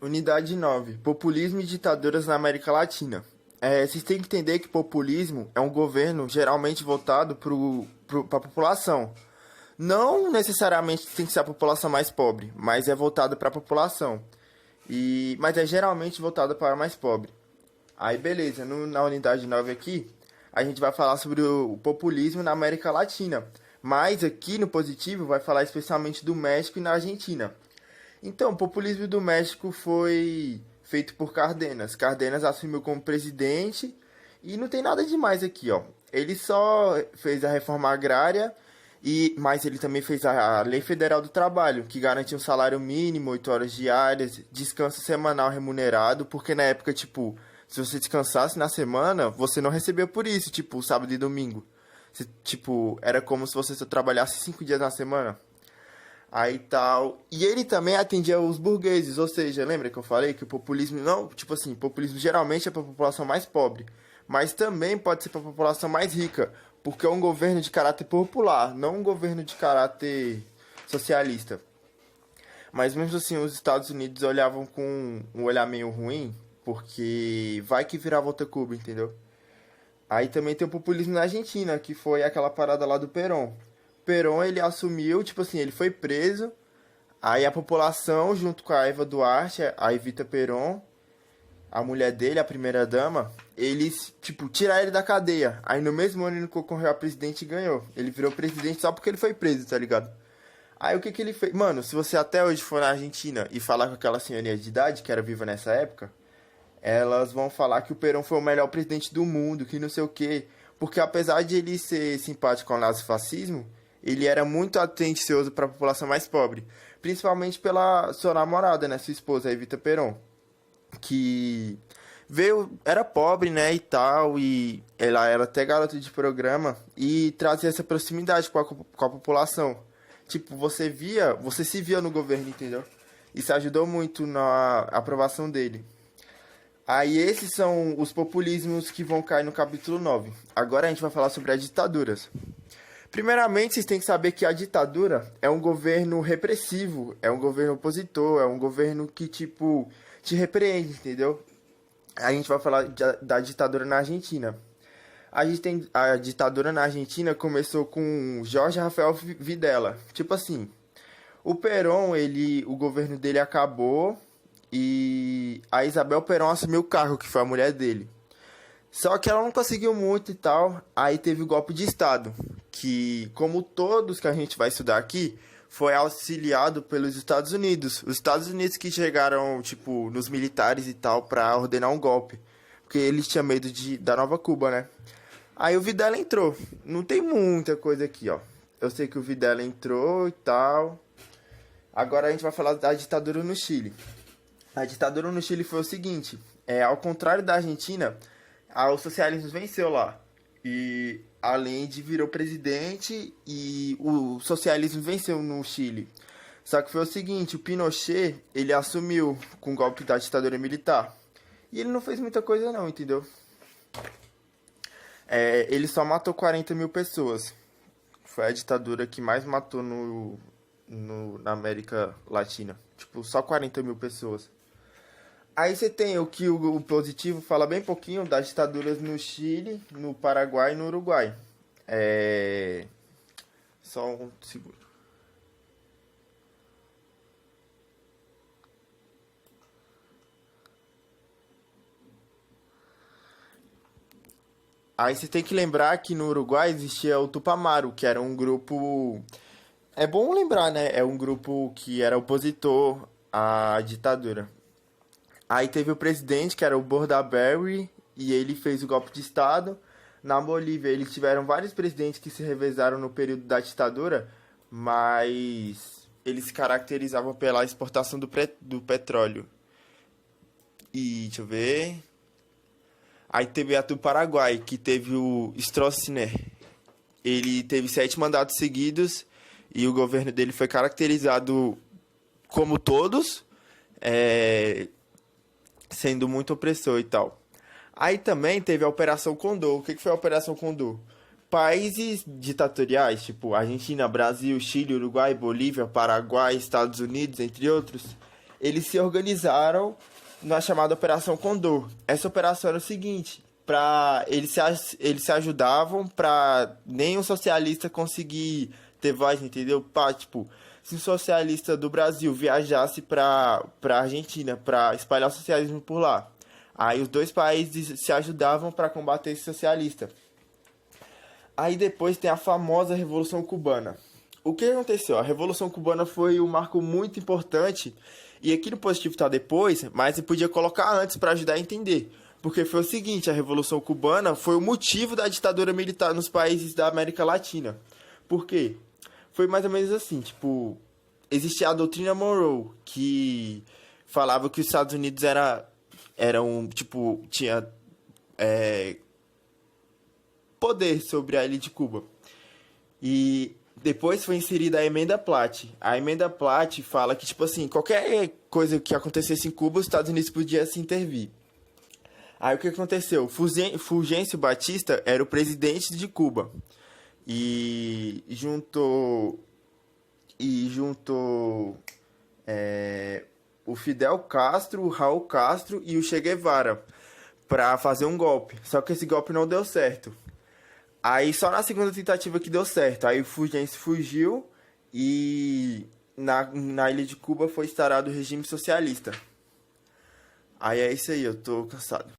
Unidade 9. Populismo e ditaduras na América Latina. Vocês têm que entender que populismo é um governo geralmente voltado para a população. Não necessariamente tem que ser a população mais pobre, mas é voltado para a população. Mas é geralmente voltado para a mais pobre. Aí beleza, na unidade 9 aqui, a gente vai falar sobre o populismo na América Latina. Mas aqui no positivo vai falar especialmente do México e na Argentina. Então, o populismo do México foi feito por Cárdenas. Cárdenas assumiu como presidente e não tem nada demais aqui, ó. Ele só fez a reforma agrária, mas ele também fez a Lei Federal do Trabalho, que garantia um salário mínimo, 8 horas diárias, descanso semanal remunerado, porque na época, tipo, se você descansasse na semana, você não recebia por isso, tipo, sábado e domingo. Tipo, era como se você só trabalhasse 5 dias na semana. Aí tal. E ele também atendia os burgueses, ou seja, lembra que eu falei que o populismo não, tipo assim, populismo geralmente é para a população mais pobre, mas também pode ser para a população mais rica, porque é um governo de caráter popular, não um governo de caráter socialista. Mas mesmo assim, os Estados Unidos olhavam com um olhar meio ruim, porque vai que virava outra Cuba, entendeu? Aí também tem o populismo na Argentina, que foi aquela parada lá do Perón. Perón, ele assumiu, tipo assim, ele foi preso, aí a população, junto com a Eva Duarte, a Evita Perón, a mulher dele, a primeira dama, eles, tipo, tiraram ele da cadeia. Aí no mesmo ano ele concorreu a presidente e ganhou. Ele virou presidente só porque ele foi preso, tá ligado? Aí o que ele fez? Mano, se você até hoje for na Argentina e falar com aquela senhorinha de idade, que era viva nessa época, elas vão falar que o Perón foi o melhor presidente do mundo, que não sei o quê. Porque apesar de ele ser simpático ao nazifascismo, ele era muito atencioso para a população mais pobre. Principalmente pela sua namorada, né? Sua esposa, a Evita Perón. Que era pobre, né? E tal. E ela era até garota de programa. E trazia essa proximidade com a população. Tipo, você se via no governo, entendeu? Isso ajudou muito na aprovação dele. Aí esses são os populismos que vão cair no capítulo 9. Agora a gente vai falar sobre as ditaduras. Primeiramente, vocês têm que saber que a ditadura é um governo repressivo, é um governo opositor, é um governo que, tipo, te repreende, entendeu? A gente vai falar da ditadura na Argentina. A ditadura na Argentina começou com Jorge Rafael Videla. Tipo assim, o Perón, o governo dele acabou e a Isabel Perón assumiu o cargo, que foi a mulher dele. Só que ela não conseguiu muito e tal, aí teve o golpe de Estado, que, como todos que a gente vai estudar aqui, foi auxiliado pelos Estados Unidos. Os Estados Unidos que chegaram, tipo, nos militares e tal, pra ordenar um golpe. Porque eles tinham medo da Nova Cuba, né? Aí o Videla entrou. Não tem muita coisa aqui, ó. Eu sei que o Videla entrou e tal. Agora a gente vai falar da ditadura no Chile. A ditadura no Chile foi o seguinte. Ao contrário da Argentina, o socialismo venceu lá. E Allende virou presidente e o socialismo venceu no Chile. Só que foi o seguinte, o Pinochet, ele assumiu com o golpe da ditadura militar. E ele não fez muita coisa não, entendeu? Ele só matou 40 mil pessoas. Foi a ditadura que mais matou na América Latina. Tipo, só 40 mil pessoas. Aí você tem o que o positivo fala bem pouquinho das ditaduras no Chile, no Paraguai e no Uruguai. Só um segundo. Aí você tem que lembrar que no Uruguai existia o Tupamaro, que era um grupo... É bom lembrar, né? É um grupo que era opositor à ditadura. Aí teve o presidente, que era o Bordaberry, e ele fez o golpe de Estado. Na Bolívia, eles tiveram vários presidentes que se revezaram no período da ditadura, mas eles se caracterizavam pela exportação do petróleo. E, deixa eu ver... Aí teve a do Paraguai, que teve o Stroessner. Ele teve 7 mandatos seguidos e o governo dele foi caracterizado como todos, sendo muito opressor e tal. Aí também teve a Operação Condor. O que foi a Operação Condor? Países ditatoriais, tipo Argentina, Brasil, Chile, Uruguai, Bolívia, Paraguai, Estados Unidos, entre outros, eles se organizaram na chamada Operação Condor. Essa operação era o seguinte, eles se ajudavam para nenhum socialista conseguir ter voz, entendeu? Tipo, se um socialista do Brasil viajasse para Argentina para espalhar o socialismo por lá, aí os dois países se ajudavam para combater esse socialista. Aí depois tem a famosa Revolução Cubana. O que aconteceu? A Revolução Cubana foi um marco muito importante, e aqui no positivo tá depois, mas eu podia colocar antes para ajudar a entender. Porque foi o seguinte, a Revolução Cubana foi o motivo da ditadura militar nos países da América Latina. Por quê? Foi mais ou menos assim, tipo, existia a doutrina Monroe, que falava que os Estados Unidos eram, tipo, tinha poder sobre a ilha de Cuba. E depois foi inserida a Emenda Platt. A Emenda Platt fala que, tipo assim, qualquer coisa que acontecesse em Cuba, os Estados Unidos podiam se intervir. Aí o que aconteceu? Fulgêncio Batista era o presidente de Cuba. E juntou o Fidel Castro, o Raul Castro e o Che Guevara para fazer um golpe. Só que esse golpe não deu certo. Aí só na segunda tentativa que deu certo. Aí o Fulgêncio fugiu e na ilha de Cuba foi instaurado o regime socialista. Aí é isso aí, eu tô cansado.